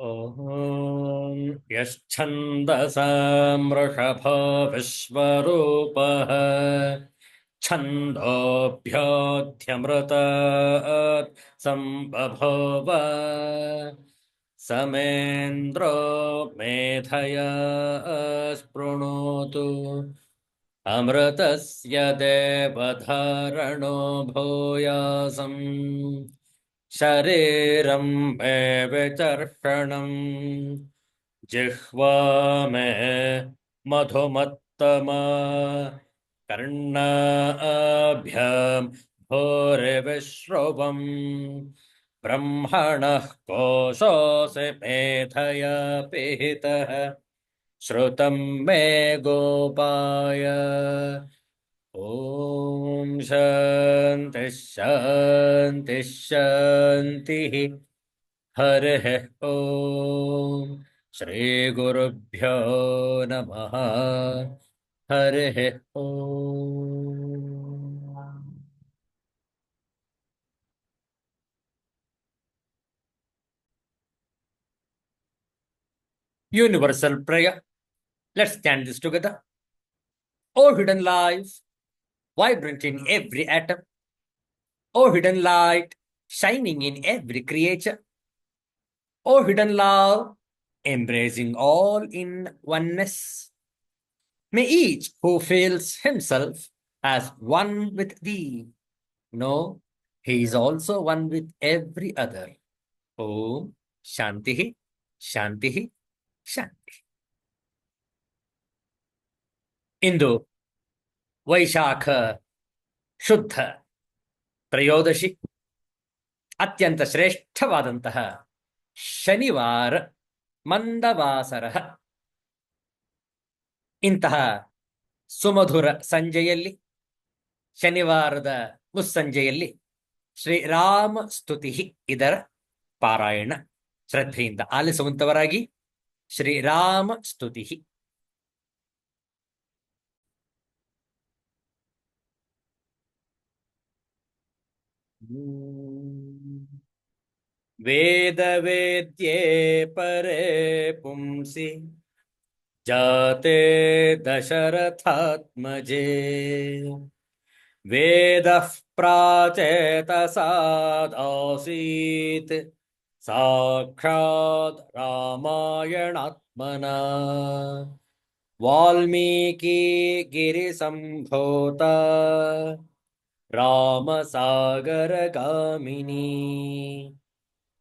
ॐ यश्छन्दसामृषभो विश्वरूपः छन्दोभ्योऽध्यमृतात् सम्बभूव समेन्द्रो मेधया स्पृणोतु अमृतस्य देवधारणो भूयासम् शरीरं मे विचर्षणम् जिह्वा मे मधुमत्तमा कर्णाभ्यां भूरिविश्रुवम् ब्रह्मणः कोशोऽसि मेधया पिहितः श्रुतं मे गोपाय। ॐ शान्तिः शान्तिः शान्तिः। हरिः ॐ श्रीगुरुभ्यो नमः। हरिः ॐ। Universal prayer. Let's stand this together. O hidden life, vibrant in every atom. O hidden light, shining in every creature. O hidden love, embracing all in oneness. May each who feels himself as one with thee know he is also one with every other. Om Shanti Shanti Shanti. ಇಂದು ವೈಶಾಖ ಶುದ್ಧ ತ್ರಯೋದಶಿ, ಅತ್ಯಂತ ಶ್ರೇಷ್ಠವಾದಂತಹ ಶನಿವಾರ ಮಂದವಾಸರ. ಇಂತಹ ಸುಮಧುರ ಸಂಜೆಯಲ್ಲಿ, ಶನಿವಾರದ ಮುಸ್ಸಂಜೆಯಲ್ಲಿ ಶ್ರೀರಾಮ ಸ್ತುತಿ ಇದರ ಪಾರಾಯಣ ಶ್ರದ್ಧೆಯಿಂದ ಆಲಿಸುವಂತವರಾಗಿ ಶ್ರೀರಾಮ ಸ್ತುತಿ. ವೇದ ವೇದ್ಯೆ ಪರೇ ಪುಂಸಿ ಜಾತೆ ದಶರಥಾತ್ಮಜೇ ವೇದಃ ಪ್ರಾಚೇತಸಾದಾಸೀತ್ ಸಾಕ್ಷಾತ್ ರಾಮಾಯಣಾತ್ಮನಾ ವಾಲ್ಮೀಕಿ ಗಿರಿಸಂಭೂತ ರಾಮಸಾಗರಗಾಮಿನಿ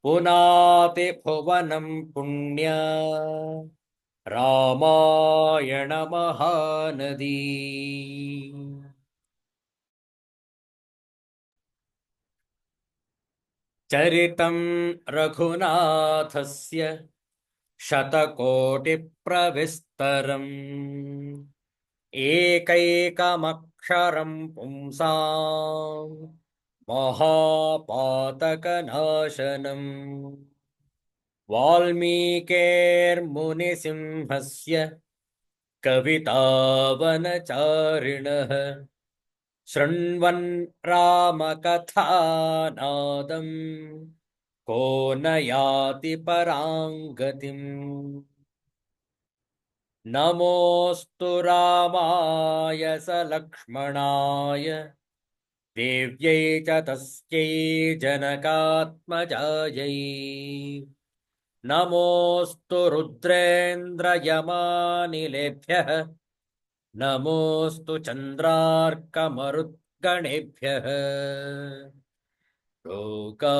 ಪುನಾತಿ ಭುವನಂ ಪುಣ್ಯ ರಾಮಾಯಣ ಮಹಾನದಿ. ಚರಿತಂ ರಘುನಾಥಸ್ಯ ಶತಕೋಟಿ ಪ್ರವಿಸ್ತರಂ ಏಕೈಕಮಕ್ಷರಂ ಪುಂಸಾಂ ಮಹಾಪಾತಕನಾಶನಂ ವಾಲ್ಮೀಕೇರ್ಮುನಿಸಿಂಹಸ್ಯ ಕವಿತಾವನಚಾರಿಣಃ ಶೃಣ್ವನ್ ರಾಮಕಥಾನಾದಂ ಕೋ ನ ಯಾತಿ ಪರಾಂ ಗತಿಂ. ನಮೋऽस्तु ರಾಮಾಯ ಸಲಕ್ಷ್ಮಣಾಯ ದೇವ್ಯೈ ಚ ತಸ್ಯೈ ಜನಕಾತ್ಮಜಾಯೈ. ನಮೋऽस्तु ರುದ್ರೇಂದ್ರಯಮಾನಿಲೇಭ್ಯಃ ನಮೋऽस्तु ಚಂದ್ರಾರ್ಕಮರುದ್ಗಣೇಭ್ಯಃ. ಲೋಕಾಭಿರಾಮಂ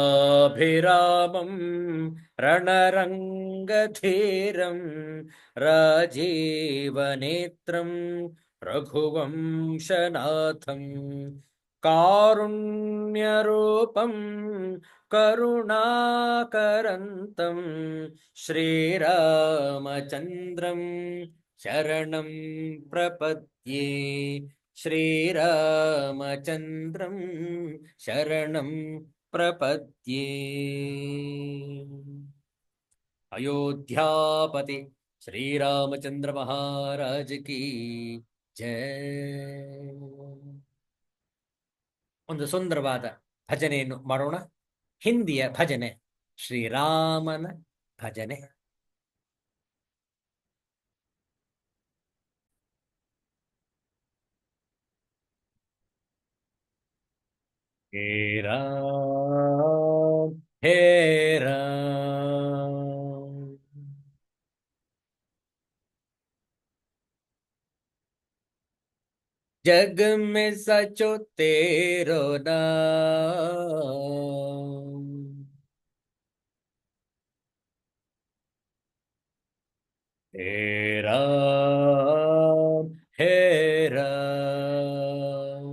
ರಣರಂಗಧೀರಂ ರಾಜೀವನೇತ್ರಂ ರಘುವಂಶನಾಥಂ ಕಾರುಣ್ಯರೂಪಂ ಕರುಣಾಕರಂತಂ ಶ್ರೀರಾಮಚಂದ್ರಂ ಶರಣಂ ಪ್ರಪದ್ಯೆ. ಶ್ರೀರಾಮಚಂದ್ರಂ ಶರಣಂ ಪ್ರಪದ್ಯೆ. ಅಯೋಧ್ಯಾಪತಿ ಶ್ರೀರಾಮಚಂದ್ರ ಮಹಾರಾಜ ಕಿ ಜಯ. ಒಂದು ಸುಂದರವಾದ ಭಜನೆಯನ್ನು ಮಾಡೋಣ. ಹಿಂದಿಯ ಭಜನೆ ಶ್ರೀರಾಮನ भजने। हे राम, हे राम, जग में सचो तेरो नाम। हे राम, हे राम,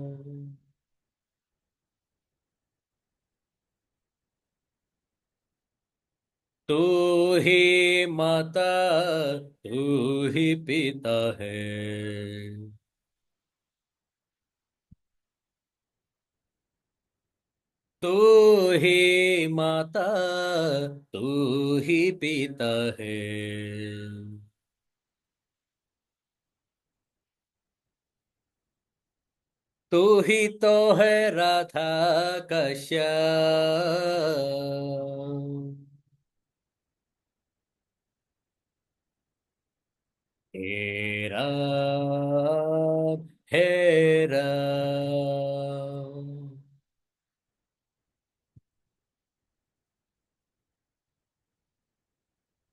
तू ही माता, तू ही पिता है। तू ही माता, तू ही पिता है। तू ही तो है राधा का श्याम। हे राम, हे राम,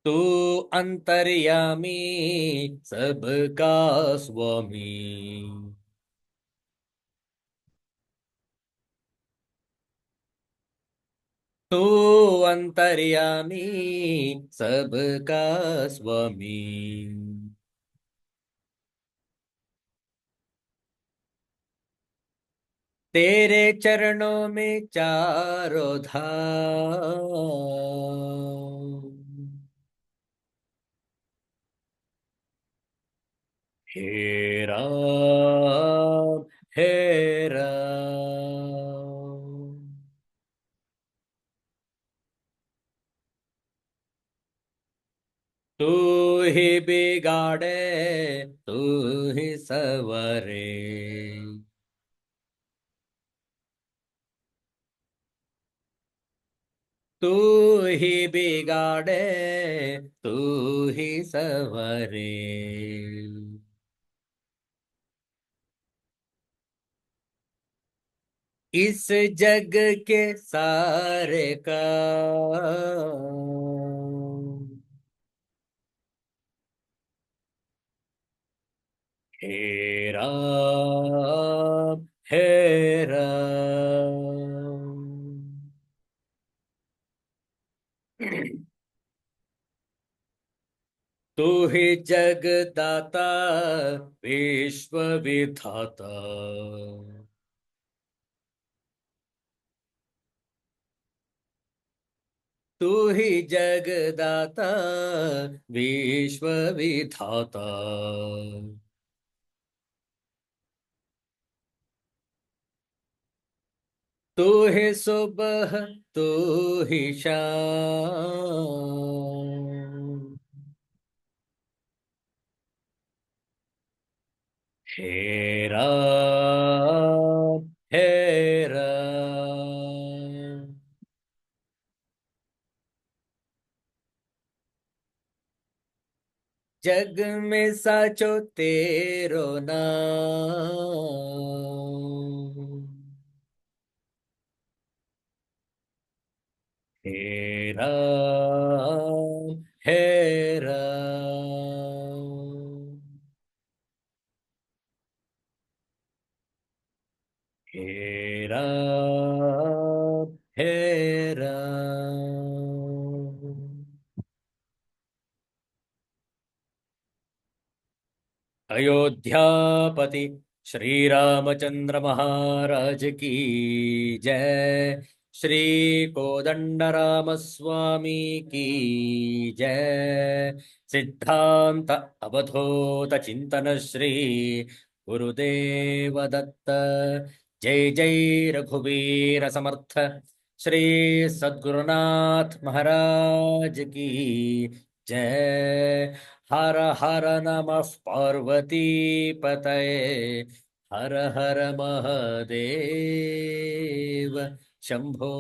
तू अंतर्यामी, सबका स्वामी। तू अंतर्यामी, सबका स्वामी। तेरे चरणों में चारों धाम। हे राम, हे राम, तू ही बिगाड़े, तू ही सवरे। तू ही बिगाड़े, तू ही सवरे। इस जग के सारे काम। हे राम, हे राम, तू ही जगदाता, विश्व विधाता। तू ही जगदाता, विश्व विधाता। तू ही सुबह, तू ही शाम। हे राम, हे राम, जग में साचो तेरो नाम। हे राम, हे राम, हे राम, हे राम। अयोध्यापति श्री रामचंद्र महाराज की जय। श्री कोदंड राम स्वामी की जय। सिद्धांत अवधूत चिंतन श्री गुरुदेव दत्त। जय जय रघुवीर समर्थ श्री सद्गुरुनाथ महाराज की जय। हर हर नमः पार्वती पतये। हर हर महादेव शंभो।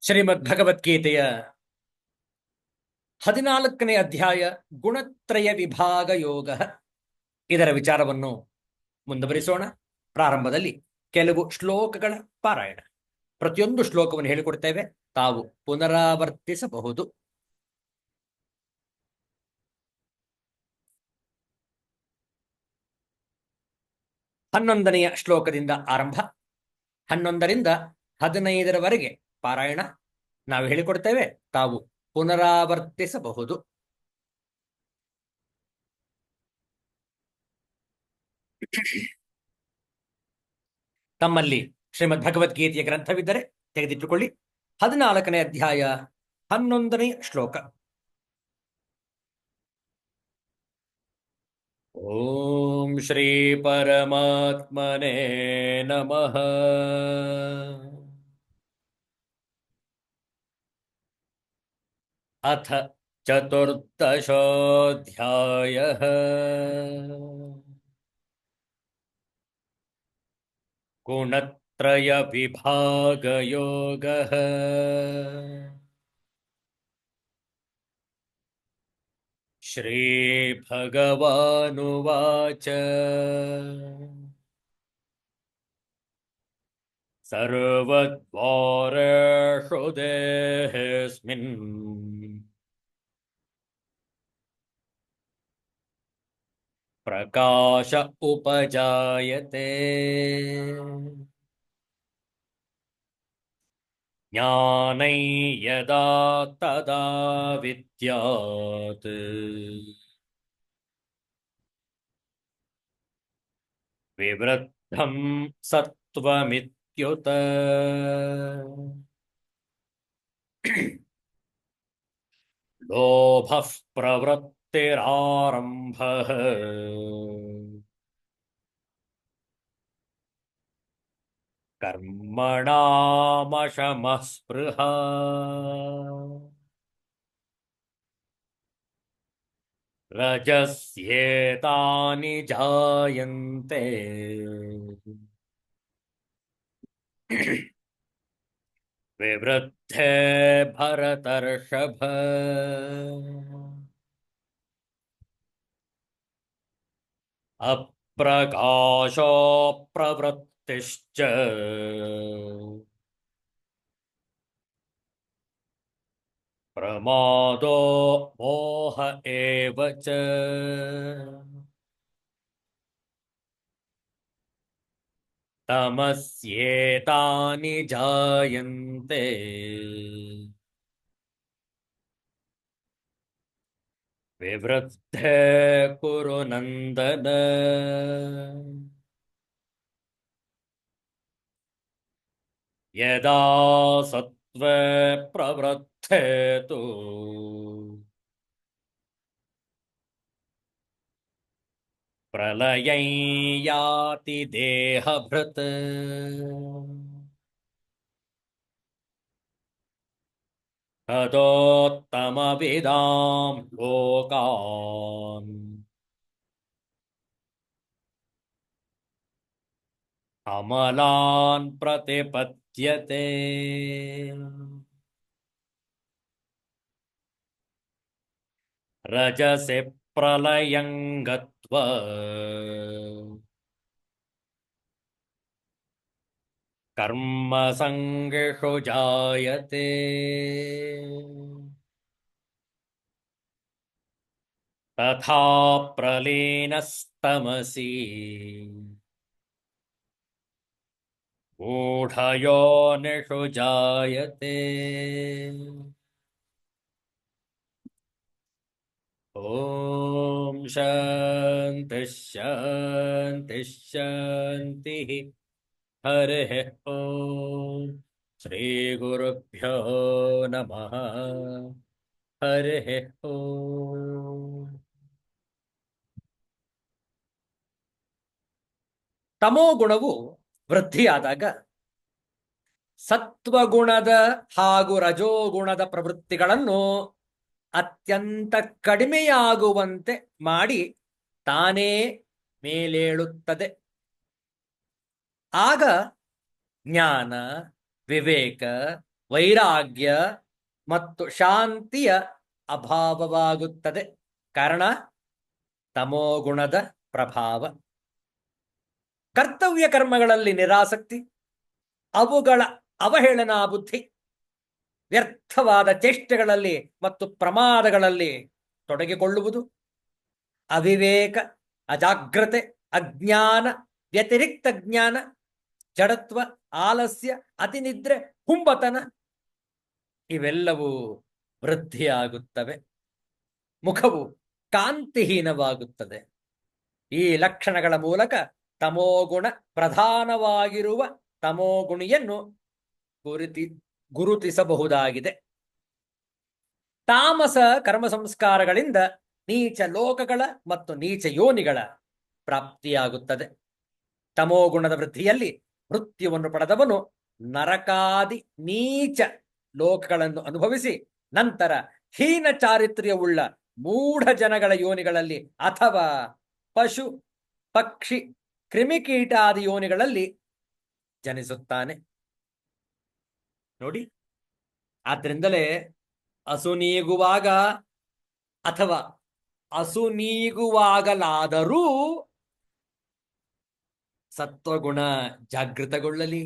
ಶ್ರೀಮದ್ ಭಗವದ್ಗೀತೆಯ 14ನೇ ಅಧ್ಯಾಯ ಗುಣತ್ರಯ ವಿಭಾಗ ಯೋಗ, ಇದರ ವಿಚಾರವನ್ನು ಮುಂದುವರಿಸೋಣ. ಪ್ರಾರಂಭದಲ್ಲಿ ಕೆಲವು ಶ್ಲೋಕಗಳ ಪಾರಾಯಣ. ಪ್ರತಿಯೊಂದು ಶ್ಲೋಕವನ್ನು ಹೇಳಿಕೊಡ್ತೇವೆ, ತಾವು ಪುನರಾವರ್ತಿಸಬಹುದು. ಹನ್ನೊಂದನೆಯ ಶ್ಲೋಕದಿಂದ ಆರಂಭ, 11ರಿಂದ 15ರವರೆಗೆ ಪಾರಾಯಣ ನಾವು ಹೇಳಿಕೊಡ್ತೇವೆ, ತಾವು ಪುನರಾವರ್ತಿಸಬಹುದು. ತಮ್ಮಲ್ಲಿ ಶ್ರೀಮದ್ ಭಗವದ್ಗೀತೆಯ ಗ್ರಂಥವಿದ್ದರೆ ತೆಗೆದಿಟ್ಟುಕೊಳ್ಳಿ. 14ನೇ ಅಧ್ಯಾಯ 11ನೇ ಶ್ಲೋಕ. ಓಂ ಶ್ರೀ ಪರಮಾತ್ಮನೇ ನಮಃ. ಅಥ ಚತುರ್ದಶೋऽಧ್ಯಾಯಃ. ಗುಣತ್ರಯ ವಿಭಾಗ ಯೋಗಃ. ಶ್ರೀ ಭಗವಾನುವಾಚ. ಸರ್ವದ್ವಾರೇಷು ದೇಹೇಸ್ಮಿನ್ ಪ್ರಕಾಶ ಉಪಜಾಯತೆ. ಜ್ಞಾನೈ ಯದಾ ತದಾ ವಿದ್ಯಾತ್ ವಿವೃದ್ಧಂ ಸತ್ವಮಿತ್ಯುತ. ಲೋಭಃ ಪ್ರವೃತ್ತಿರಾರಂಭಃ ಕರ್ಮಣಾಮಶಮಃ ಸ್ಪೃಹಾ. ರಜಸ್ಯೇತಾನಿ ಜಾಯಂತೆ ವಿವೃದ್ಧೇ ಭರತರ್ಷಭ. ಅಪ್ರಕಾಶೋ ಪ್ರವೃತ್ತಿಶ್ಚ ಪ್ರಮಾದೋ ಮೋಹ ಏವ ಚ. ತಮಸ್ಯೇತಾನಿ ಜಾಯಂತೆ ವಿವೃದ್ಧೇ ಕುರು ನಂದನ. ಯದಾ ಸತ್ವೇ ಪ್ರವೃದ್ಧೇ ತು ಪ್ರಲಯಂ ಯಾತಿ ದೇಹಭೃತ್. ತದೋತ್ತಮವಿದಾಂ ಲೋಕಾನ್ ಅಮಲಾನ್ ಪ್ರತಿಪದ್ಯತೆ. ರಜಸಿ ಪ್ರಲಯಂ ಗತ್ವಾ ಕರ್ಮಸಂಗೇಷು ಜಾಯತೆ. ತಥಾ ಪ್ರಲೀನಸ್ತಮಸಿ ಮೂಢಯೋನಿಷು ಜಾಯತೆ. ಓಂ ಶಾಂತಿ ಶಾಂತಿ ಶಾಂತಿ. ಹರಿಃ ಓಂ. ಶ್ರೀ ಗುರುಭ್ಯೋ ನಮಃ. ಹರಿಃ ಓಂ. ತಮೋಗುಣವು ವೃದ್ಧಿಯಾದಾಗ ಸತ್ವಗುಣದ ಹಾಗೂ ರಜೋಗುಣದ ಪ್ರವೃತ್ತಿಗಳನ್ನು ಅತ್ಯಂತ ಕಡಿಮೆಯಾಗುವಂತೆ ಮಾಡಿ ತಾನೇ ಮೇಲೇಳುತ್ತದೆ. ಆಗ ಜ್ಞಾನ, ವಿವೇಕ, ವೈರಾಗ್ಯ ಮತ್ತು ಶಾಂತಿಯ ಅಭಾವವಾಗುತ್ತದೆ. ಕಾರಣ ತಮೋಗುಣದ ಪ್ರಭಾವ. ಕರ್ತವ್ಯ ಕರ್ಮಗಳಲ್ಲಿ ನಿರಾಸಕ್ತಿ, ಅವುಗಳ ಅವಹೇಳನಾ ಬುದ್ಧಿ, ವ್ಯರ್ಥವಾದ ಚೇಷ್ಟೆಗಳಲ್ಲಿ ಮತ್ತು ಪ್ರಮಾದಗಳಲ್ಲಿ ತೊಡಗಿಕೊಳ್ಳುವುದು, ಅವಿವೇಕ, ಅಜಾಗ್ರತೆ, ಅಜ್ಞಾನ, ವ್ಯತಿರಿಕ್ತ ಜ್ಞಾನ, ಜಡತ್ವ, ಆಲಸ್ಯ, ಅತಿನಿದ್ರೆ, ಹುಂಬತನ ಇವೆಲ್ಲವೂ ವೃದ್ಧಿಯಾಗುತ್ತವೆ. ಮುಖವು ಕಾಂತಿಹೀನವಾಗುತ್ತದೆ. ಈ ಲಕ್ಷಣಗಳ ಮೂಲಕ ತಮೋಗುಣ ಪ್ರಧಾನವಾಗಿರುವ ತಮೋಗುಣಿಯನ್ನು ಗುರುತಿಸಬಹುದಾಗಿದೆ. ತಾಮಸ ಕರ್ಮ ಸಂಸ್ಕಾರಗಳಿಂದ ನೀಚ ಲೋಕಗಳ ಮತ್ತು ನೀಚ ಯೋನಿಗಳ ಪ್ರಾಪ್ತಿಯಾಗುತ್ತದೆ. ತಮೋಗುಣದ ವೃದ್ಧಿಯಲ್ಲಿ ಮೃತ್ಯುವನ್ನು ಪಡೆದವನು ನರಕಾದಿ ನೀಚ ಲೋಕಗಳನ್ನು ಅನುಭವಿಸಿ ನಂತರ ಹೀನ ಚಾರಿತ್ರ್ಯವುಳ್ಳ ಮೂಢ ಜನಗಳ ಯೋನಿಗಳಲ್ಲಿ ಅಥವಾ ಪಶು, ಪಕ್ಷಿ, ಕ್ರಿಮಿಕೀಟಾದಿ ಯೋನಿಗಳಲ್ಲಿ ಜನಿಸುತ್ತಾನೆ. ನೋಡಿ, ಆದ್ರಿಂದಲೇ ಅಸುನೀಗುವಾಗ ಅಥವಾ ಅಸುನೀಗುವಾಗಲಾದರೂ ಸತ್ವಗುಣ ಜಾಗೃತಗೊಳ್ಳಲಿ.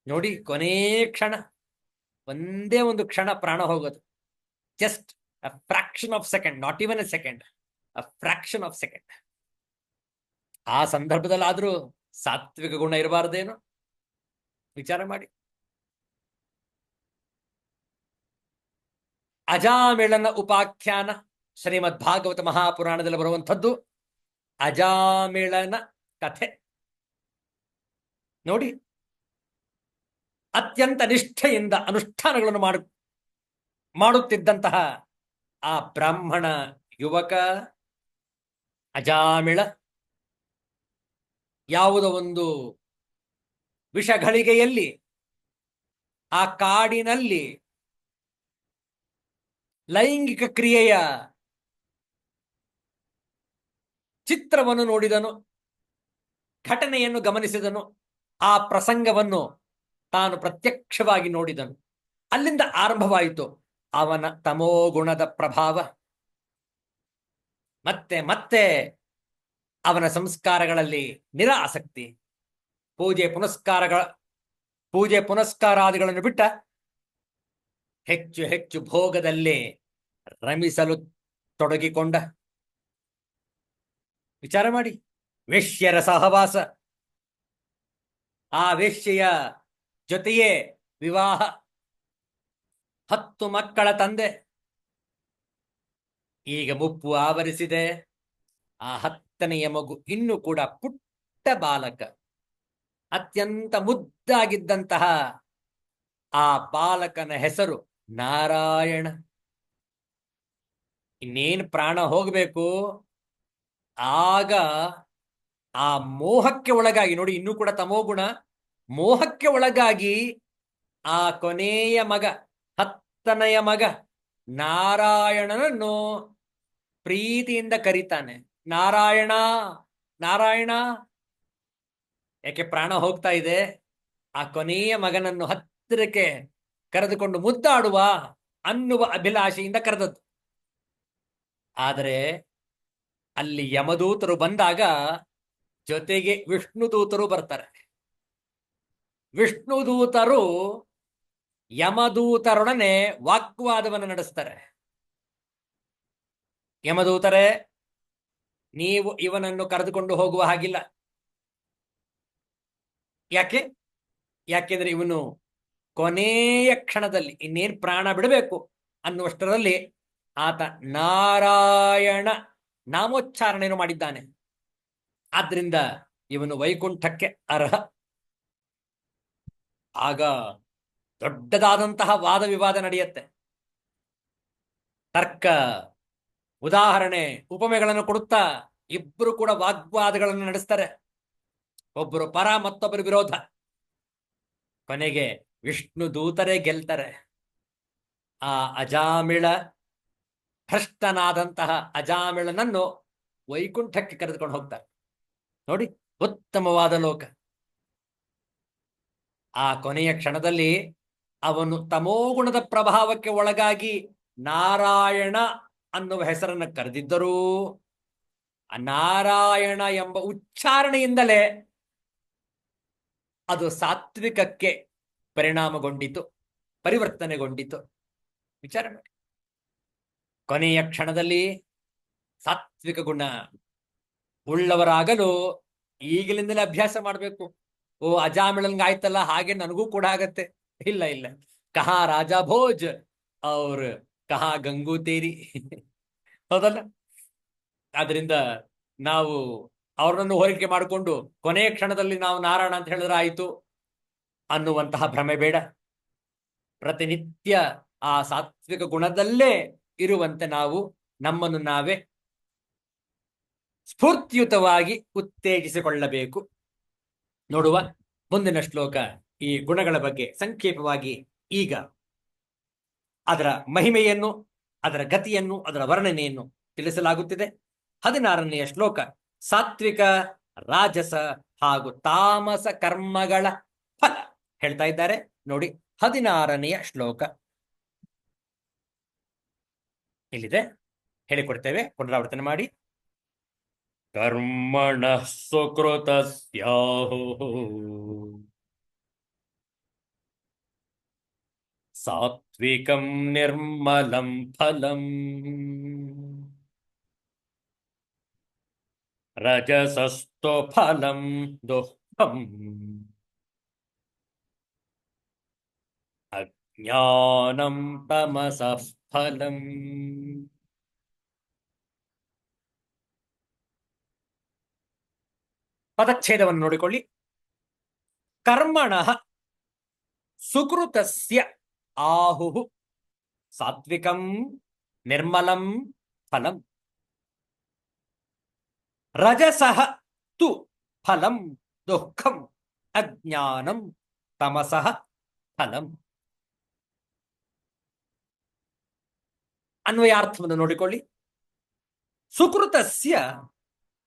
ನೋಡಿ, ಕೊನೇ ಕ್ಷಣ, ಒಂದೇ ಒಂದು ಕ್ಷಣ ಪ್ರಾಣ ಹೋಗೋದು. Just a fraction of second, not even A second, a fraction of second. ಆ ಸಂದರ್ಭದಲ್ಲಾದ್ರೂ ಸಾತ್ವಿಕ ಗುಣ ಇರಬಾರ್ದೇನು? ವಿಚಾರ ಮಾಡಿ. ಅಜಾಮಿಳನ ಉಪಾಖ್ಯಾನ ಶ್ರೀಮದ್ ಭಾಗವತ ಮಹಾಪುರಾಣದಲ್ಲಿ ಬರುವಂಥದ್ದು ಅಜಾಮಿಳನ ಕಥೆ. ನೋಡಿ, ಅತ್ಯಂತ ನಿಷ್ಠೆಯಿಂದ ಅನುಷ್ಠಾನಗಳನ್ನು ಮಾಡುತ್ತಿದ್ದಂತಹ ಆ ಬ್ರಾಹ್ಮಣ ಯುವಕ ಅಜಾಮಿಳ ಯಾವುದೋ ಒಂದು ವಿಷಗಳಿಗೆಯಲ್ಲಿ ಆ ಕಾಡಿನಲ್ಲಿ ಲೈಂಗಿಕ ಕ್ರಿಯೆಯ ಚಿತ್ರವನ್ನು ನೋಡಿದನು, ಘಟನೆಯನ್ನು ಗಮನಿಸಿದನು, ಆ ಪ್ರಸಂಗವನ್ನು ತಾನು ಪ್ರತ್ಯಕ್ಷವಾಗಿ ನೋಡಿದನು. ಅಲ್ಲಿಂದ ಆರಂಭವಾಯಿತು ಅವನ ತಮೋಗುಣದ ಪ್ರಭಾವ. ಮತ್ತೆ ಮತ್ತೆ ಅವನ ಸಂಸ್ಕಾರಗಳಲ್ಲಿ ನಿರಾಸಕ್ತಿ, ಪೂಜೆ ಪುನಸ್ಕಾರಾದಿಗಳನ್ನು ಬಿಟ್ಟ ಹೆಚ್ಚು ಹೆಚ್ಚು ಭೋಗದಲ್ಲೇ ರಮಿಸಲು ತೊಡಗಿಕೊಂಡ. ವಿಚಾರ ಮಾಡಿ, ವೇಶ್ಯರ ಸಹವಾಸ, ಆ ವೇಶ್ಯೆಯ ಜೊತೆಯೇ ವಿವಾಹ, 10 ಮಕ್ಕಳ ತಂದೆ. ಈಗ ಮುಪ್ಪು ಆವರಿಸಿದೆ. ಆ 10ನೆಯ ಮಗು ಇನ್ನೂ ಕೂಡ ಪುಟ್ಟ ಬಾಲಕ, ಅತ್ಯಂತ ಮುದ್ದಾಗಿದ್ದಂತಹ ಆ ಬಾಲಕನ ಹೆಸರು ನಾರಾಯಣ. ಇನ್ನೇನು ಪ್ರಾಣ ಹೋಗಬೇಕು. ಆಗ ಆ ಮೋಹಕ್ಕೆ ಒಳಗಾಗಿ, ನೋಡಿ, ಇನ್ನೂ ಕೂಡ ತಮೋಗುಣ, ಮೋಹಕ್ಕೆ ಒಳಗಾಗಿ ಆ ಕೊನೆಯ ಮಗ, 10ನೆಯ ಮಗ ನಾರಾಯಣನನ್ನು ಪ್ರೀತಿಯಿಂದ ಕರೀತಾನೆ. ನಾರಾಯಣ, ನಾರಾಯಣ. ಯಾಕೆ ಪ್ರಾಣ ಹೋಗ್ತಾ ಇದೆ. ಆ ಕೊನೆಯ ಮಗನನ್ನು ಹತ್ತಿರಕ್ಕೆ ಕರೆದುಕೊಂಡು ಮುದ್ದಾಡುವ ಅನ್ನುವ ಅಭಿಲಾಷೆಯಿಂದ ಕರೆದದ್ದು. ಆದರೆ ಅಲ್ಲಿ ಯಮದೂತರು ಬಂದಾಗ ಜೊತೆಗೆ ವಿಷ್ಣುದೂತರು ಬರ್ತಾರೆ. ವಿಷ್ಣುದೂತರು ಯಮದೂತರೊಡನೆ ವಾಗ್ವಾದವನ್ನು ನಡೆಸ್ತಾರೆ. ಯಮದೂತರೇ, ನೀವು ಇವನನ್ನು ಕರೆದುಕೊಂಡು ಹೋಗುವ ಹಾಗಿಲ್ಲ. ಯಾಕೆಂದ್ರೆ ಇವನು ಕೊನೆಯ ಕ್ಷಣದಲ್ಲಿ ಇನ್ನೇನು ಪ್ರಾಣ ಬಿಡಬೇಕು ಅನ್ನುವಷ್ಟರಲ್ಲಿ ಆತ ನಾರಾಯಣ ನಾಮೋಚ್ಚಾರಣೆಯನ್ನು ಮಾಡಿದ್ದಾನೆ. ಆದ್ರಿಂದ ಇವನು ವೈಕುಂಠಕ್ಕೆ ಅರ್ಹ. ಆಗ ದೊಡ್ಡದಾದಂತಹ ವಾದ ವಿವಾದ ನಡೆಯುತ್ತೆ. ತರ್ಕ, ಉದಾಹರಣೆ, ಉಪಮೆಗಳನ್ನು ಕೊಡುತ್ತಾ ಇಬ್ಬರು ಕೂಡ ವಾಗ್ವಾದಗಳನ್ನು ನಡೆಸ್ತಾರೆ. ಒಬ್ಬರು ಪರ, ಮತ್ತೊಬ್ಬರು ವಿರೋಧ. ಕೊನೆಗೆ ವಿಷ್ಣು ದೂತರೇ ಗೆಲ್ತಾರೆ. ಆ ಅಜಾಮಿಳ, ಭ್ರಷ್ಟನಾದಂತಹ ಅಜಾಮಿಳನನ್ನು ವೈಕುಂಠಕ್ಕೆ ಕರೆದುಕೊಂಡು ಹೋಗ್ತಾರೆ. ನೋಡಿ, ಉತ್ತಮವಾದ ಲೋಕ. ಆ ಕೊನೆಯ ಕ್ಷಣದಲ್ಲಿ ಅವನು ತಮೋಗುಣದ ಪ್ರಭಾವಕ್ಕೆ ಒಳಗಾಗಿ ನಾರಾಯಣ ಅನ್ನುವ ಹೆಸರನ್ನು ಕರೆದಿದ್ದರೂ ನಾರಾಯಣ ಎಂಬ ಉಚ್ಚಾರಣೆಯಿಂದಲೇ ಅದು ಸಾತ್ವಿಕಕ್ಕೆ ಪರಿಣಾಮಗೊಂಡಿತು, ಪರಿವರ್ತನೆಗೊಂಡಿತು. ವಿಚಾರ ಮಾಡಿ. ಕೊನೆಯ ಕ್ಷಣದಲ್ಲಿ ಸಾತ್ವಿಕ ಗುಣ ಉಳ್ಳವರಾಗಲು ಈಗಲಿಂದಲೇ ಅಭ್ಯಾಸ ಮಾಡಬೇಕು. ಓ ಅಜಾಮಿಳನ್ಗೆ ಆಯ್ತಲ್ಲ, ಹಾಗೆ ನನಗೂ ಕೂಡ ಆಗತ್ತೆ. ಇಲ್ಲ ಇಲ್ಲ, ಕಹಾ ರಾಜಾ ಭೋಜ್ ಅವ್ರ ಕಹಾ ಗಂಗೂ ತೇರಿ. ಹೌದಲ್ಲ? ಆದ್ರಿಂದ ನಾವು ಅವ್ರನ್ನು ಹೋಲಿಕೆ ಮಾಡಿಕೊಂಡು ಕೊನೆಯ ಕ್ಷಣದಲ್ಲಿ ನಾವು ನಾರಾಯಣ ಅಂತ ಹೇಳಿದ್ರೆ ಆಯ್ತು ಅನ್ನುವಂತಹ ಭ್ರಮೆ ಬೇಡ. ಪ್ರತಿನಿತ್ಯ ಆ ಸಾತ್ವಿಕ ಗುಣದಲ್ಲೇ ಇರುವಂತೆ ನಾವು ನಮ್ಮನ್ನು ನಾವೇ ಸ್ಫೂರ್ತಿಯುತವಾಗಿ ಉತ್ತೇಜಿಸಿಕೊಳ್ಳಬೇಕು. ನೋಡುವ ಮುಂದಿನ ಶ್ಲೋಕ ಈ ಗುಣಗಳ ಬಗ್ಗೆ ಸಂಕ್ಷೇಪವಾಗಿ ಈಗ ಅದರ ಮಹಿಮೆಯನ್ನು, ಅದರ ಗತಿಯನ್ನು, ಅದರ ವರ್ಣನೆಯನ್ನು ತಿಳಿಸಲಾಗುತ್ತಿದೆ. 16ನೆಯ ಶ್ಲೋಕ ಸಾತ್ವಿಕ, ರಾಜಸ ಹಾಗೂ ತಾಮಸ ಕರ್ಮಗಳ ಫಲ ಹೇಳ್ತಾ ಇದ್ದಾರೆ. ನೋಡಿ 16ನೆಯ ಶ್ಲೋಕ ಇಲ್ಲಿದೆ, ಹೇಳಿಕೊಡ್ತೇವೆ, ಪುನರಾವರ್ತನೆ ಮಾಡಿ. ಕರ್ಮಣಃ ಸುಕೃತಸ್ಯಾಹುಃ ಸಾತ್ವಿಕಂ ನಿರ್ಮಲಂ ಫಲಂ ರಜಸಸ್ತು ಫಲಂ ದುಃಖಂ ಅಜ್ಞಾನಂ ತಮಸಃ ಫಲಂ. ಪದಚ್ಛೇದವನ್ನು ನೋಡಿಕೊಳ್ಳಿ. ಕರ್ಮಣಃ ಸುಕೃತಸ್ಯ ಆಹುಃ ಸಾತ್ವಿಕಂ ನಿರ್ಮಲಂ ಫಲಂ ರಜಸಃ ತು ಫಲಂ ದುಃಖಂ ಅಜ್ಞಾನಂ ತಮಸಃ ಫಲಂ. ಅನ್ವಯಾರ್ಥವನ್ನು ನೋಡಿಕೊಳ್ಳಿ. ಸುಕೃತಸ್ಯ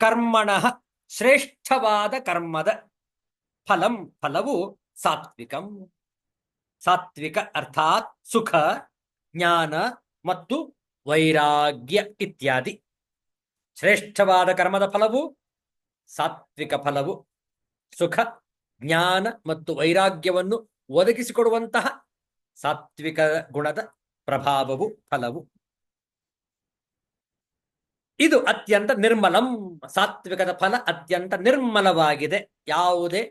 ಕರ್ಮಣಃ ಶ್ರೇಷ್ಠವಾದ ಕರ್ಮದ ಫಲಂ ಫಲವು ಸಾತ್ವಿಕಂ. ಸಾತ್ವಿಕ ಅರ್ಥಾತ್ ಸುಖ, ಜ್ಞಾನ ಮತ್ತು ವೈರಾಗ್ಯ ಇತ್ಯಾದಿ. ಶ್ರೇಷ್ಠವಾದ ಕರ್ಮದ ಫಲವು ಸಾತ್ವಿಕ ಫಲವು, ಸುಖ, ಜ್ಞಾನ ಮತ್ತು ವೈರಾಗ್ಯವನ್ನು ಒದಗಿಸಿಕೊಡುವಂತಹ ಸಾತ್ವಿಕ ಗುಣದ ಪ್ರಭಾವವು, ಫಲವು. ಇದು ಅತ್ಯಂತ ನಿರ್ಮಲಂ. ಸಾತ್ವಿಕದ ಫಲ ಅತ್ಯಂತ ನಿರ್ಮಲವಾಗಿದೆ. ಯಾವುದೇ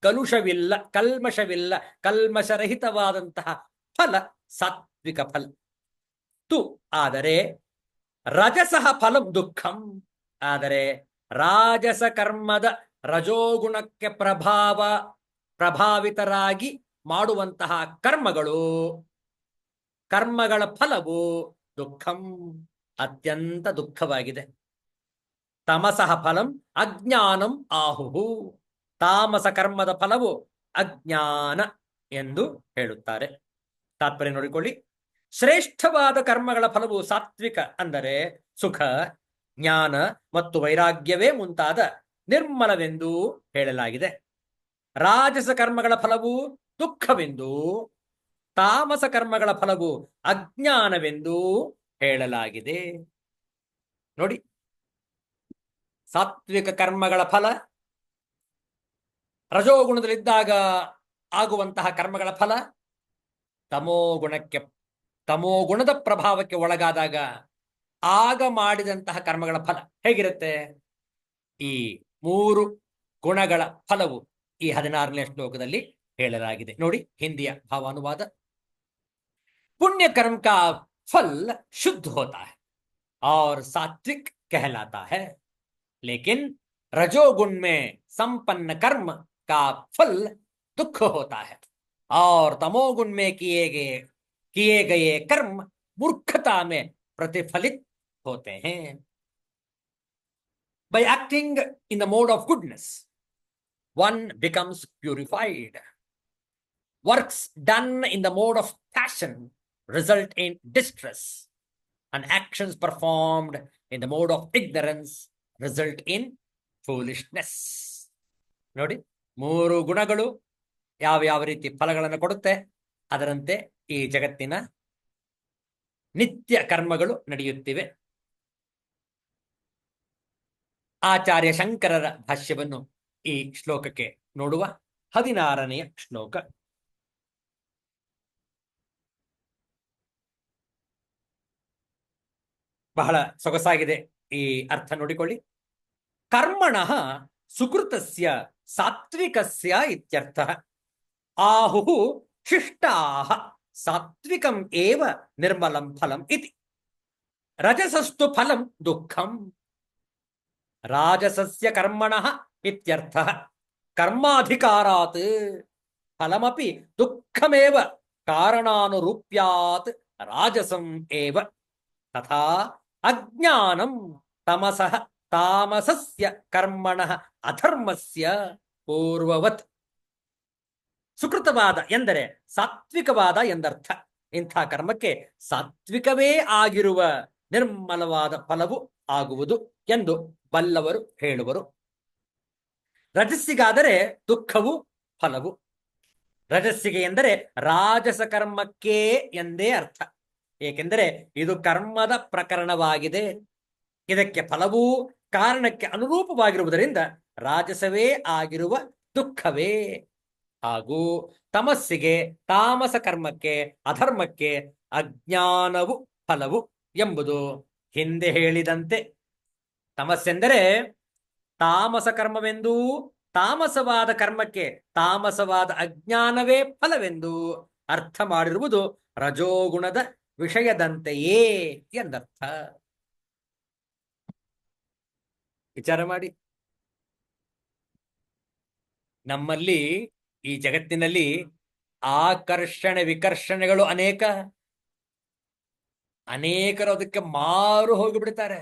ಕಲುಷವಿಲ್ಲ, ಕಲ್ಮಶವಿಲ್ಲ, ಕಲ್ಮಶರಹಿತವಾದಂತಹ ಫಲ ಸಾತ್ವಿಕ ಫಲ. ತು ಆದರೆ ರಜಸಃ ಫಲಂ ದುಃಖಂ. ಆದರೆ ರಾಜಸ ಕರ್ಮದ ರಜೋಗುಣಕ್ಕೆ ಪ್ರಭಾವಿತರಾಗಿ ಮಾಡುವಂತಹ ಕರ್ಮಗಳ ಫಲವು ದುಃಖಂ, ಅತ್ಯಂತ ದುಃಖವಾಗಿದೆ. ತಮಸಃ ಫಲಂ ಅಜ್ಞಾನಂ ಆಹುಹು. ತಾಮಸ ಕರ್ಮದ ಫಲವು ಅಜ್ಞಾನ ಎಂದು ಹೇಳುತ್ತಾರೆ. ತಾತ್ಪರ್ಯ ನೋಡಿಕೊಳ್ಳಿ. ಶ್ರೇಷ್ಠವಾದ ಕರ್ಮಗಳ ಫಲವು ಸಾತ್ವಿಕ ಅಂದರೆ ಸುಖ, ಜ್ಞಾನ ಮತ್ತು ವೈರಾಗ್ಯವೇ ಮುಂತಾದ ನಿರ್ಮಲವೆಂದು ಹೇಳಲಾಗಿದೆ. ರಾಜಸ ಕರ್ಮಗಳ ಫಲವು ದುಃಖವೆಂದು, ತಾಮಸ ಕರ್ಮಗಳ ಫಲವು ಅಜ್ಞಾನವೆಂದು ಹೇಳಲಾಗಿದೆ. ನೋಡಿ, ಸಾತ್ವಿಕ ಕರ್ಮಗಳ ಫಲ, ರಜೋಗುಣದಲ್ಲಿದ್ದಾಗ ಆಗುವಂತಹ ಕರ್ಮಗಳ ಫಲ, ತಮೋಗುಣದ ಪ್ರಭಾವಕ್ಕೆ ಒಳಗಾದಾಗ ಆಗ ಮಾಡಿದಂತಹ ಕರ್ಮಗಳ ಫಲ ಹೇಗಿರುತ್ತೆ? ಈ 3 ಗುಣಗಳ ಫಲವು ಈ 16ನೇ ಶ್ಲೋಕದಲ್ಲಿ ಹೇಳಲಾಗಿದೆ. ನೋಡಿ ಹಿಂದಿಯ ಭಾವಾನುವಾದ. पुण्य कर्म का फल शुद्ध होता है और सात्विक कहलाता है, लेकिन रजोगुण में संपन्न कर्म का फल दुख होता है और तमोगुण में किए गए कर्म मूर्खता में प्रतिफलित होते हैं. By acting in the mode of goodness, one becomes purified. Works done in the mode of passion result in distress, and actions performed in the mode of ignorance result in foolishness. ನೋಡಿ, 3 ಗುಣಗಳು ಯಾವ ರೀತಿ ಫಲಗಳನ್ನು ಕೊಡುತ್ತೆ. ಅದರಂತೆ ಈ ಜಗತ್ತಿನ ನಿತ್ಯ ಕರ್ಮಗಳು ನಡೆಯುತ್ತಿವೆ. ಆಚಾರ್ಯ ಶಂಕರರ ಭಾಷ್ಯವನ್ನು ಈ ಶ್ಲೋಕಕ್ಕೆ ನೋಡುವ. 16ನೇ ಶ್ಲೋಕ. ಬಹಳ ಸೊಗಸಾಗಿದೆ, ಈ ಅರ್ಥ ನೋಡಿಕೊಳ್ಳಿ. ಕರ್ಮಣಃ ಸುಕೃತಸ್ಯ ಸಾತ್ವಿಕಸ್ಯ ಇತ್ಯರ್ಥಃ. ಆಹುಃ ಶಿಷ್ಟಾಃ ಸಾತ್ವಿಕಂ ಏವ ನಿರ್ಮಲಂ ಫಲಂ ಇತಿ. ರಜಸಸ್ತು ಫಲಂ ದುಃಖಂ. ರಾಜಸಸ್ಯ ಕರ್ಮಣಃ ಇತ್ಯರ್ಥಃ. ಕರ್ಮಾಧಿಕಾರಾತ್ ಫಲಮಪಿ ದುಃಖಮೇವ ಕಾರಣಾನುರೂಪ್ಯಾತ್ ರಾಜಸಂ ಏವ. ತಥಾ ಅಜ್ಞಾನಂ ತಮಸಃ ತಾಮಸಸ್ಯ ಕರ್ಮಣಃ ಅಧರ್ಮಸ್ಯ ಪೂರ್ವವತ್. ಸುಕೃತವಾದ ಎಂದರೆ ಸಾತ್ವಿಕವಾದ ಎಂದರ್ಥ. ಇಂಥ ಕರ್ಮಕ್ಕೆ ಸಾತ್ವಿಕವೇ ಆಗಿರುವ ನಿರ್ಮಲವಾದ ಫಲವು ಆಗುವುದು ಎಂದು ಬಲ್ಲವರು ಹೇಳುವರು. ರಜಸ್ಸಿಗಾದರೆ ದುಃಖವು ಫಲವು. ರಜಸ್ಸಿಗೆ ಎಂದರೆ ರಾಜಸ ಕರ್ಮಕ್ಕೆ ಎಂದೇ ಅರ್ಥ. ಏಕೆಂದರೆ ಇದು ಕರ್ಮದ ಪ್ರಕರಣವಾಗಿದೆ. ಇದಕ್ಕೆ ಫಲವೂ ಕಾರಣಕ್ಕೆ ಅನುರೂಪವಾಗಿರುವುದರಿಂದ ರಾಜಸವೇ ಆಗಿರುವ ದುಃಖವೇ. ಹಾಗೂ ತಮಸ್ಸಿಗೆ ತಾಮಸ ಕರ್ಮಕ್ಕೆ ಅಧರ್ಮಕ್ಕೆ ಅಜ್ಞಾನವು ಫಲವು ಎಂಬುದು ಹಿಂದೆ ಹೇಳಿದಂತೆ. ತಮಸ್ಸೆಂದರೆ ತಾಮಸ ಕರ್ಮವೆಂದೂ ತಾಮಸವಾದ ಕರ್ಮಕ್ಕೆ ತಾಮಸವಾದ ಅಜ್ಞಾನವೇ ಫಲವೆಂದು ಅರ್ಥ ಮಾಡಿರುವುದು ರಜೋಗುಣದ ವಿಷಯದಂತೆಯೇ ಎಂದರ್ಥ. ವಿಚಾರ ಮಾಡಿ. ನಮ್ಮಲ್ಲಿ ಈ ಜಗತ್ತಿನಲ್ಲಿ ಆಕರ್ಷಣೆ ವಿಕರ್ಷಣೆಗಳು ಅನೇಕರು ಅದಕ್ಕೆ ಮಾರು ಹೋಗಿಬಿಡ್ತಾರೆ,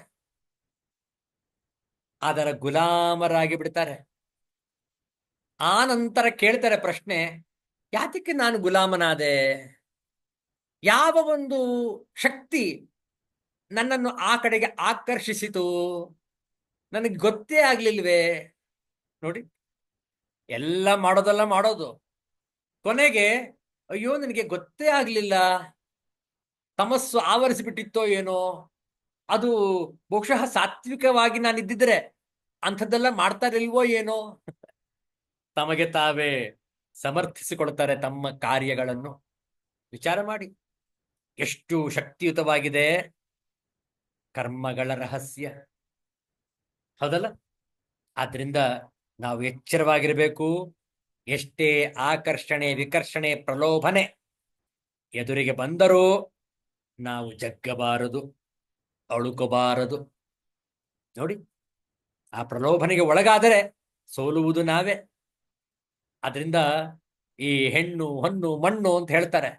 ಅದರ ಗುಲಾಮರಾಗಿ ಬಿಡ್ತಾರೆ. ಆ ನಂತರ ಕೇಳ್ತಾರೆ ಪ್ರಶ್ನೆ, ಯಾತಕ್ಕೆ ನಾನು ಗುಲಾಮನಾದೆ? ಯಾವ ಒಂದು ಶಕ್ತಿ ನನ್ನನ್ನು ಆ ಕಡೆಗೆ ಆಕರ್ಷಿಸಿತು? ನನಗೆ ಗೊತ್ತೇ ಆಗ್ಲಿಲ್ವೇ? ನೋಡಿ, ಎಲ್ಲ ಮಾಡೋದು ಕೊನೆಗೆ ಅಯ್ಯೋ ನನಗೆ ಗೊತ್ತೇ ಆಗ್ಲಿಲ್ಲ, ತಮಸ್ಸು ಆವರಿಸಿಬಿಟ್ಟಿತ್ತೋ ಏನೋ, ಅದು ಬಹುಶಃ ಸಾತ್ವಿಕವಾಗಿ ನಾನು ಇದ್ದಿದ್ರೆ ಅಂಥದ್ದೆಲ್ಲ ಮಾಡ್ತಾರಿಲ್ವೋ ಏನೋ. ತಮಗೆ ತಾವೇ ಸಮರ್ಥಿಸಿಕೊಳ್ತಾರೆ ತಮ್ಮ ಕಾರ್ಯಗಳನ್ನು. ವಿಚಾರ ಮಾಡಿ, ಎಷ್ಟು ಶಕ್ತಿಯುತವಾಗಿದೆ ಕರ್ಮಗಳ ರಹಸ್ಯ, ಹೌದಲ್ಲ? ಆದ್ರಿಂದ ನಾವು ಎಚ್ಚರವಾಗಿರಬೇಕು. ಎಷ್ಟೇ ಆಕರ್ಷಣೆ ವಿಕರ್ಷಣೆ ಪ್ರಲೋಭನೆ ಎದುರಿಗೆ ಬಂದರೂ ನಾವು ಜಗ್ಗಬಾರದು, ಅಳುಕಬಾರದು. ನೋಡಿ, ಆ ಪ್ರಲೋಭನೆಗೆ ಒಳಗಾದರೆ ಸೋಲುವುದು ನಾವೇ. ಅದರಿಂದ ಈ ಹೆಣ್ಣು ಹೊನ್ನು ಮಣ್ಣು ಅಂತ ಹೇಳ್ತಾರೆ.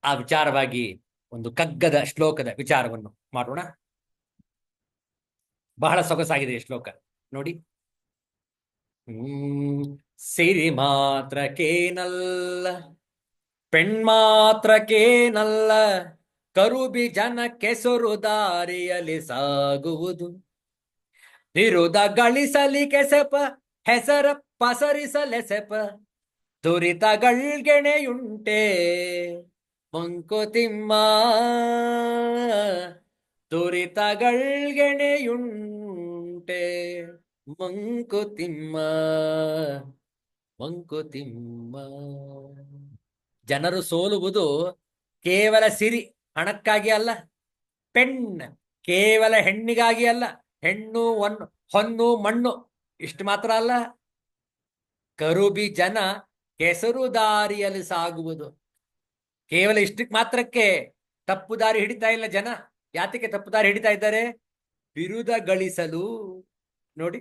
ಆ ವಿಚಾರವಾಗಿ ಒಂದು ಕಗ್ಗದ ಶ್ಲೋಕದ ವಿಚಾರವನ್ನು ಮಾಡೋಣ. ಬಹಳ ಸೊಗಸಾಗಿದೆ ಈ ಶ್ಲೋಕ ನೋಡಿ. ಸಿರಿ ಮಾತ್ರಕ್ಕೇನಲ್ಲ, ಪೆಣ್ಮಾತ್ರಕ್ಕೇನಲ್ಲ, ಕರುಬಿ ಜನ ಕೆಸರು ದಾರಿಯಲ್ಲಿ ಸಾಗುವುದು. ಬಿರುದ ಗಳಿಸಲಿ ಕೆಸೆಪ, ಹೆಸರ ಪಸರಿಸಲೆಸೆಪ, ದುರಿತಗಳ್ಗೆಣೆಯುಂಟೆ ಮಂಕುತಿಮ್ಮ, ದುರಿತಗಳ್ಗೆಣೆಯುಂಟೆ ಮಂಕುತಿಮ್ಮ, ಮಂಕುತಿಮ್ಮ. ಜನರು ಸೋಲುವುದು ಕೇವಲ ಸಿರಿ ಹಣಕ್ಕಾಗಿ ಅಲ್ಲ, ಪೆಣ್ ಕೇವಲ ಹೆಣ್ಣಿಗಾಗಿ ಅಲ್ಲ, ಹೆಣ್ಣು ಹೊನ್ನು ಮಣ್ಣು ಇಷ್ಟು ಮಾತ್ರ ಅಲ್ಲ, ಕರುಬಿ ಜನ ಕೆಸರು ದಾರಿಯಲ್ಲಿ ಸಾಗುವುದು. ಕೇವಲ ಇಷ್ಟಕ್ಕೆ ಮಾತ್ರಕ್ಕೆ ತಪ್ಪು ದಾರಿ ಹಿಡಿತಾ ಇಲ್ಲ ಜನ. ಯಾತಕ್ಕೆ ತಪ್ಪು ದಾರಿ ಹಿಡಿತಾ ಇದ್ದಾರೆ? ಬಿರುದ ಗಳಿಸಲು. ನೋಡಿ,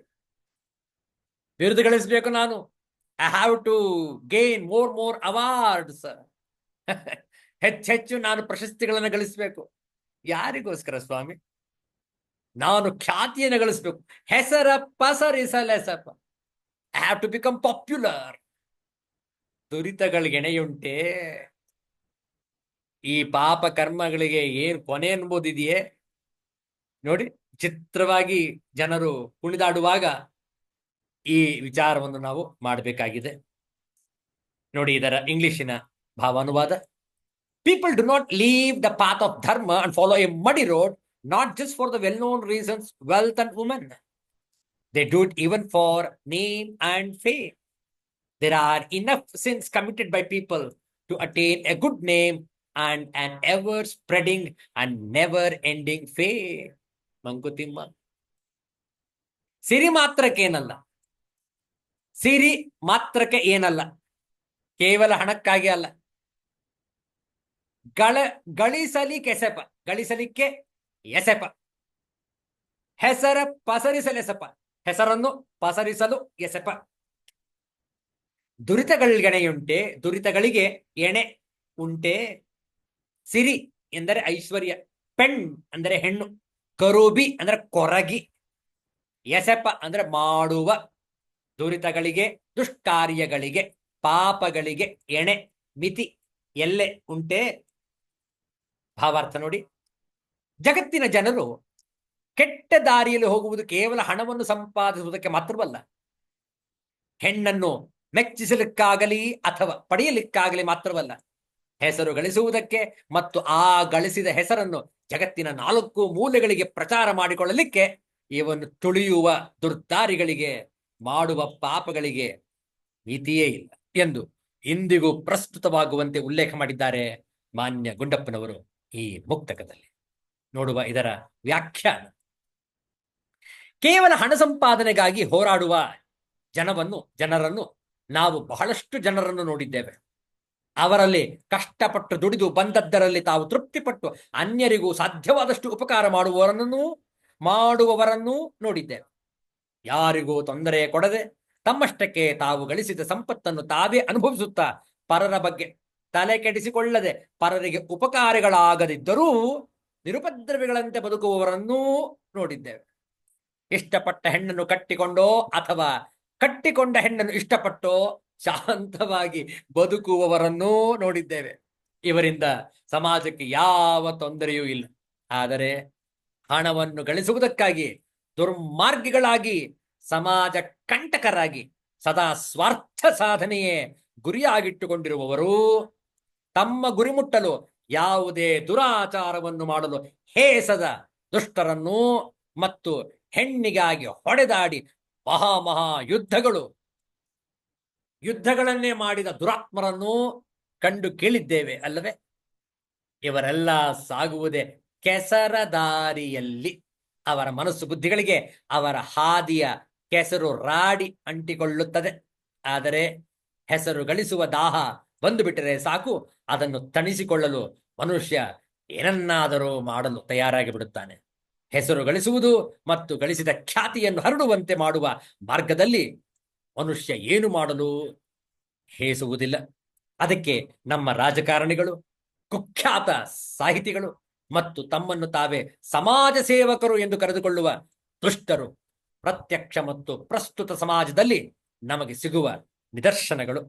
ಬಿರುದು ಗಳಿಸಬೇಕು ನಾನು. I have to gain more awards. ಹೆಚ್ಚೆಚ್ಚು ನಾನು ಪ್ರಶಸ್ತಿಗಳನ್ನು ಗಳಿಸಬೇಕು. ಯಾರಿಗೋಸ್ಕರ ಸ್ವಾಮಿ? ನಾನು ಖ್ಯಾತಿಯನ್ನು ಗಳಿಸ್ಬೇಕು, ಹೆಸರ ಪಸರಿಸಲೆಸಪ. I have to become popular. ದುರಿತಗಳಿಗೆಣೆಯುಂಟೆ. ಈ ಪಾಪ ಕರ್ಮಗಳಿಗೆ ಏನ್ ಕೊನೆ ಅನ್ಬೋದಿದೆಯೇ? ನೋಡಿ, ಚಿತ್ರವಾಗಿ ಜನರು ಕುಣಿದಾಡುವಾಗ ಈ ವಿಚಾರವನ್ನು ನಾವು ಮಾಡಬೇಕಾಗಿದೆ. ನೋಡಿ, ಇದರ ಇಂಗ್ಲಿಶಿನ ಭಾವಾನುವಾದ. People do not leave the path of dharma and follow a muddy road, not just for the well-known reasons, wealth and women. They do it even for name and fame. There are enough sins committed by people to attain a good name and an ever-spreading and never-ending fame. Mankutimma, ಸಿರಿ ಮಾತ್ರಕ್ಕೆ ಏನಲ್ಲ, ಸಿರಿ ಮಾತ್ರಕ್ಕೆ ಏನಲ್ಲ, ಕೇವಲ ಹಣಕ್ಕಾಗಿ ಅಲ್ಲ, ಗಳಿಸಲಿಕ್ಕೆ ಎಸೆಪ, ಗಳಿಸಲಿಕ್ಕೆ ಎಸೆಪ, ಹೆಸರ ಪಸರಿಸಲೆಸಪ, ಹೆಸರನ್ನು ಪಸರಿಸಲು ಎಸೆಪ. ದುರಿತಗಳಿಗೆಣೆಯುಂಟೆ, ದುರಿತಗಳಿಗೆ ಎಣೆ ಉಂಟೆ. ಸಿರಿ ಎಂದರೆ ಐಶ್ವರ್ಯ, ಪೆಣ್ ಅಂದರೆ ಹೆಣ್ಣು, ಕರುಬಿ ಅಂದ್ರೆ ಕೊರಗಿ, ಎಸೆಪ ಅಂದ್ರೆ ಮಾಡುವ. ದುರಿತಗಳಿಗೆ, ದುಷ್ಕಾರ್ಯಗಳಿಗೆ, ಪಾಪಗಳಿಗೆ ಎಣೆ, ಮಿತಿ, ಎಲ್ಲೆ ಉಂಟೆ. ಭಾವಾರ್ಥ ನೋಡಿ. ಜಗತ್ತಿನ ಜನರು ಕೆಟ್ಟ ದಾರಿಯಲ್ಲಿ ಹೋಗುವುದು ಕೇವಲ ಹಣವನ್ನು ಸಂಪಾದಿಸುವುದಕ್ಕೆ ಮಾತ್ರವಲ್ಲ, ಹೆಣ್ಣನ್ನು ಮೆಚ್ಚಿಸಲಿಕ್ಕಾಗಲಿ ಅಥವಾ ಪಡೆಯಲಿಕ್ಕಾಗಲಿ ಮಾತ್ರವಲ್ಲ, ಹೆಸರು ಗಳಿಸುವುದಕ್ಕೆ ಮತ್ತು ಆ ಗಳಿಸಿದ ಹೆಸರನ್ನು ಜಗತ್ತಿನ 4 ಮೂಲೆಗಳಿಗೆ ಪ್ರಚಾರ ಮಾಡಿಕೊಳ್ಳಲಿಕ್ಕೆ ಇವನ್ನು ತುಳಿಯುವ ದುರ್ದಾರಿಗಳಿಗೆ, ಮಾಡುವ ಪಾಪಗಳಿಗೆ ಮಿತಿಯೇ ಇಲ್ಲ ಎಂದು ಇಂದಿಗೂ ಪ್ರಸ್ತುತವಾಗುವಂತೆ ಉಲ್ಲೇಖ ಮಾಡಿದ್ದಾರೆ ಮಾನ್ಯ ಗುಂಡಪ್ಪನವರು ಈ ಮುಕ್ತಕದಲ್ಲಿ. ನೋಡುವ ಇದರ ವ್ಯಾಖ್ಯಾನ. ಕೇವಲ ಹಣ ಸಂಪಾದನೆಗಾಗಿ ಹೋರಾಡುವ ಜನರನ್ನು ನಾವು ಬಹಳಷ್ಟು ಜನರನ್ನು ನೋಡಿದ್ದೇವೆ. ಅವರಲ್ಲಿ ಕಷ್ಟಪಟ್ಟು ದುಡಿದು ಬಂದದ್ದರಲ್ಲಿ ತಾವು ತೃಪ್ತಿಪಟ್ಟು ಅನ್ಯರಿಗೂ ಸಾಧ್ಯವಾದಷ್ಟು ಉಪಕಾರ ಮಾಡುವವರನ್ನೂ ನೋಡಿದ್ದೇವೆ. ಯಾರಿಗೂ ತೊಂದರೆ ಕೊಡದೆ ತಮ್ಮಷ್ಟಕ್ಕೆ ತಾವು ಗಳಿಸಿದ ಸಂಪತ್ತನ್ನು ತಾವೇ ಅನುಭವಿಸುತ್ತಾ ಪರರ ಬಗ್ಗೆ ತಲೆ ಕೆಡಿಸಿಕೊಳ್ಳದೆ ಪರರಿಗೆ ಉಪಕಾರಗಳಾಗದಿದ್ದರೂ ನಿರುಪದ್ರವಿಗಳಂತೆ ಬದುಕುವವರನ್ನೂ ನೋಡಿದ್ದೇವೆ. ಇಷ್ಟಪಟ್ಟ ಹೆಣ್ಣನ್ನು ಕಟ್ಟಿಕೊಂಡೋ ಅಥವಾ ಕಟ್ಟಿಕೊಂಡ ಹೆಣ್ಣನ್ನು ಇಷ್ಟಪಟ್ಟೋ ಶಾಂತವಾಗಿ ಬದುಕುವವರನ್ನೂ ನೋಡಿದ್ದೇವೆ. ಇವರಿಂದ ಸಮಾಜಕ್ಕೆ ಯಾವ ತೊಂದರೆಯೂ ಇಲ್ಲ. ಆದರೆ ಹಣವನ್ನು ಗಳಿಸುವುದಕ್ಕಾಗಿ ದುರ್ಮಾರ್ಗಿಗಳಾಗಿ, ಸಮಾಜ ಕಂಟಕರಾಗಿ, ಸದಾ ಸ್ವಾರ್ಥ ಸಾಧನೆಯೇ ಗುರಿಯಾಗಿಟ್ಟುಕೊಂಡಿರುವವರು, ತಮ್ಮ ಗುರಿ ಮುಟ್ಟಲು ಯಾವುದೇ ದುರಾಚಾರವನ್ನು ಮಾಡಲು ಹೇಸದ ದುಷ್ಟರನ್ನು ಮತ್ತು ಹೆಣ್ಣಿಗಾಗಿ ಹೊಡೆದಾಡಿ ಮಹಾ ಯುದ್ಧಗಳನ್ನೇ ಮಾಡಿದ ದುರಾತ್ಮರನ್ನು ಕಂಡು ಕೇಳಿದ್ದೇವೆ ಅಲ್ಲವೇ? ಇವರೆಲ್ಲ ಸಾಗುವುದೇ ಕೆಸರದಾರಿಯಲ್ಲಿ. ಅವರ ಮನಸ್ಸು ಬುದ್ಧಿಗಳಿಗೆ ಅವರ ಹಾದಿಯ ಕೆಸರು ರಾಡಿ ಅಂಟಿಕೊಳ್ಳುತ್ತದೆ. ಆದರೆ ಹೆಸರು ಗಳಿಸುವ ದಾಹ ಬಂದು ಬಿಟ್ಟರೆ ಸಾಕು, ಅದನ್ನು ತಣಿಸಿಕೊಳ್ಳಲು ಮನುಷ್ಯ ಏನನ್ನಾದರೂ ಮಾಡಲು ತಯಾರಾಗಿ ಬಿಡುತ್ತಾನೆ. ಹೆಸರು ಗಳಿಸುವುದು ಮತ್ತು ಗಳಿಸಿದ ಖ್ಯಾತಿಯನ್ನು ಹರಡುವಂತೆ ಮಾಡುವ ಮಾರ್ಗದಲ್ಲಿ ಮನುಷ್ಯ ಏನು ಮಾಡಲು ಹೇಸುವುದಿಲ್ಲ. ಅದಕ್ಕೆ ನಮ್ಮ ರಾಜಕಾರಣಿಗಳು, ಕುಖ್ಯಾತ ಸಾಹಿತಿಗಳು ಮತ್ತು ತಮ್ಮನ್ನು ತಾವೇ ಸಮಾಜ ಸೇವಕರು ಎಂದು ಕರೆದುಕೊಳ್ಳುವ ದುಷ್ಟರು ಪ್ರತ್ಯಕ್ಷ ಮತ್ತು ಪ್ರಸ್ತುತ ಸಮಾಜದಲ್ಲಿ ನಮಗೆ ಸಿಗುವ ನಿದರ್ಶನಗಳು.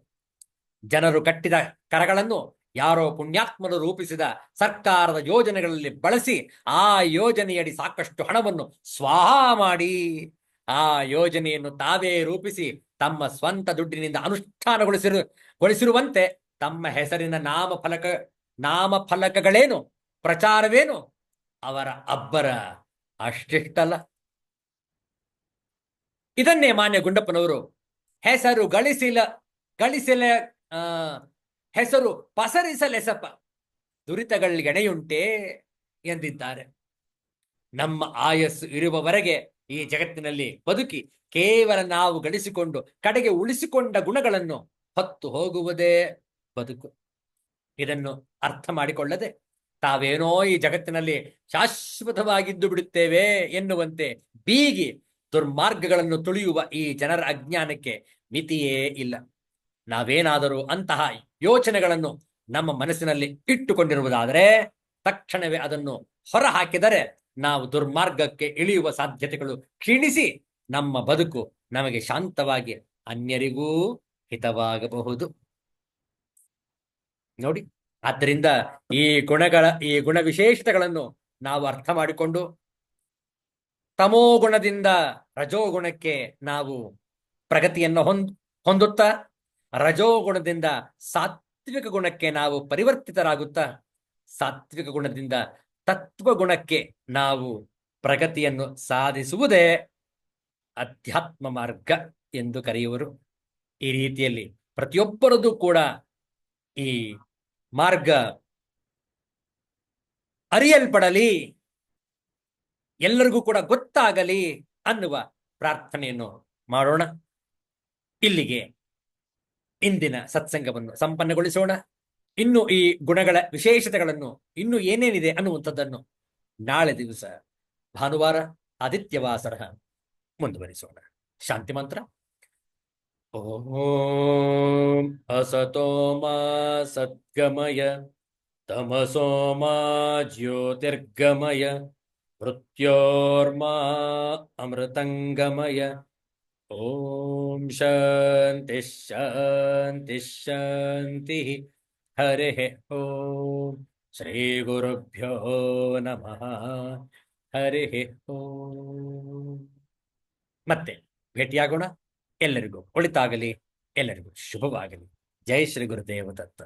ಜನರು ಕಟ್ಟಿದ ಕರಗಳನ್ನು ಯಾರೋ ಪುಣ್ಯಾತ್ಮರು ರೂಪಿಸಿದ ಸರ್ಕಾರದ ಯೋಜನೆಗಳಲ್ಲಿ ಬಳಸಿ ಆ ಯೋಜನೆಯಡಿ ಸಾಕಷ್ಟು ಹಣವನ್ನು ಸ್ವಾಹ ಮಾಡಿ ಆ ಯೋಜನೆಯನ್ನು ತಾವೇ ರೂಪಿಸಿ ತಮ್ಮ ಸ್ವಂತ ದುಡ್ಡಿನಿಂದ ಅನುಷ್ಠಾನಗೊಳಿಸಿರುವಂತೆ ತಮ್ಮ ಹೆಸರಿನ ನಾಮಫಲಕಗಳೇನು, ಪ್ರಚಾರವೇನು ಅವರ ಅಬ್ಬರ ಅಷ್ಟಿಷ್ಟಲ್ಲ. ಇದನ್ನೇ ಮಾನ್ಯ ಗುಂಡಪ್ಪನವರು ಹೆಸರು ಪಸರಿಸಲೆಸಪ, ದುರಿತಗಳಿಗೆಣೆಯುಂಟೆ ಎಂದಿದ್ದಾರೆ. ನಮ್ಮ ಆಯಸ್ಸು ಇರುವವರೆಗೆ ಈ ಜಗತ್ತಿನಲ್ಲಿ ಬದುಕಿ ಕೇವಲ ನಾವು ಗಳಿಸಿಕೊಂಡು ಕಡೆಗೆ ಉಳಿಸಿಕೊಂಡ ಗುಣಗಳನ್ನು ಹೊತ್ತು ಹೋಗುವುದೇ ಬದುಕು. ಇದನ್ನು ಅರ್ಥ ಮಾಡಿಕೊಳ್ಳದೆ ತಾವೇನೋ ಈ ಜಗತ್ತಿನಲ್ಲಿ ಶಾಶ್ವತವಾಗಿದ್ದು ಬಿಡುತ್ತೇವೆ ಎನ್ನುವಂತೆ ಬೀಗಿ ದುರ್ಮಾರ್ಗಗಳನ್ನು ತುಳಿಯುವ ಈ ಜನರ ಅಜ್ಞಾನಕ್ಕೆ ಮಿತಿಯೇ ಇಲ್ಲ. ನಾವೇನಾದರೂ ಅಂತಹ ಯೋಚನೆಗಳನ್ನು ನಮ್ಮ ಮನಸ್ಸಿನಲ್ಲಿ ಇಟ್ಟುಕೊಂಡಿರುವುದಾದರೆ ತಕ್ಷಣವೇ ಅದನ್ನು ಹೊರ ಹಾಕಿದರೆ ನಾವು ದುರ್ಮಾರ್ಗಕ್ಕೆ ಇಳಿಯುವ ಸಾಧ್ಯತೆಗಳು ಕ್ಷೀಣಿಸಿ ನಮ್ಮ ಬದುಕು ನಮಗೆ ಶಾಂತವಾಗಿ ಅನ್ಯರಿಗೂ ಹಿತವಾಗಬಹುದು. ನೋಡಿ, ಆದ್ದರಿಂದ ಈ ಗುಣ ವಿಶೇಷತೆಗಳನ್ನು ನಾವು ಅರ್ಥ ಮಾಡಿಕೊಂಡು ತಮೋಗುಣದಿಂದ ರಜೋಗುಣಕ್ಕೆ ನಾವು ಪ್ರಗತಿಯನ್ನು ಹೊಂದುತ್ತಾ ರಜೋಗುಣದಿಂದ ಸಾತ್ವಿಕ ಗುಣಕ್ಕೆ ನಾವು ಪರಿವರ್ತಿತರಾಗುತ್ತಾ ಸಾತ್ವಿಕ ಗುಣದಿಂದ ತತ್ವ ಗುಣಕ್ಕೆ ನಾವು ಪ್ರಗತಿಯನ್ನು ಸಾಧಿಸುವುದೇ ಅಧ್ಯಾತ್ಮ ಮಾರ್ಗ ಎಂದು ಕರೆಯುವರು. ಈ ರೀತಿಯಲ್ಲಿ ಪ್ರತಿಯೊಬ್ಬರದು ಕೂಡ ಈ ಮಾರ್ಗ ಅರಿಯಲ್ಪಡಲಿ, ಎಲ್ಲರಿಗೂ ಕೂಡ ಗೊತ್ತಾಗಲಿ ಅನ್ನುವ ಪ್ರಾರ್ಥನೆಯನ್ನು ಮಾಡೋಣ. ಇಲ್ಲಿಗೆ ಇಂದಿನ ಸತ್ಸಂಗವನ್ನು ಸಂಪನ್ನಗೊಳಿಸೋಣ. ಇನ್ನು ಈ ಗುಣಗಳ ವಿಶೇಷತೆಗಳನ್ನು ಇನ್ನು ಏನೇನಿದೆ ಅನ್ನುವಂಥದ್ದನ್ನು ನಾಳೆ ದಿವಸ ಭಾನುವಾರ ಆದಿತ್ಯವಾಸರ ಮುಂದುವರಿಸೋಣ. ಶಾಂತಿ ಮಂತ್ರ. ಓಂ ಅಸತೋ ಮಾ ಸದ್ಗಮಯ ತಮಸೋ ಮಾ ಜ್ಯೋತಿರ್ಗಮಯ ಮೃತ್ಯೋರ್ಮಾ ಅಮೃತಂಗಮಯ. ಓಂ ಶಾಂತಿ ಶಾಂತಿ ಶಾಂತಿ. ಹರಿ ಓಂ. ಶ್ರೀ ಗುರುಭ್ಯೋ ನಮಃ. ಹರಿ ಓಂ. ಮತ್ತೆ ಭೇಟಿಯಾಗೋಣ. ಎಲ್ಲರಿಗೂ ಒಳಿತಾಗಲಿ, ಎಲ್ಲರಿಗೂ ಶುಭವಾಗಲಿ. ಜೈ ಶ್ರೀ ಗುರುದೇವ ದತ್ತ.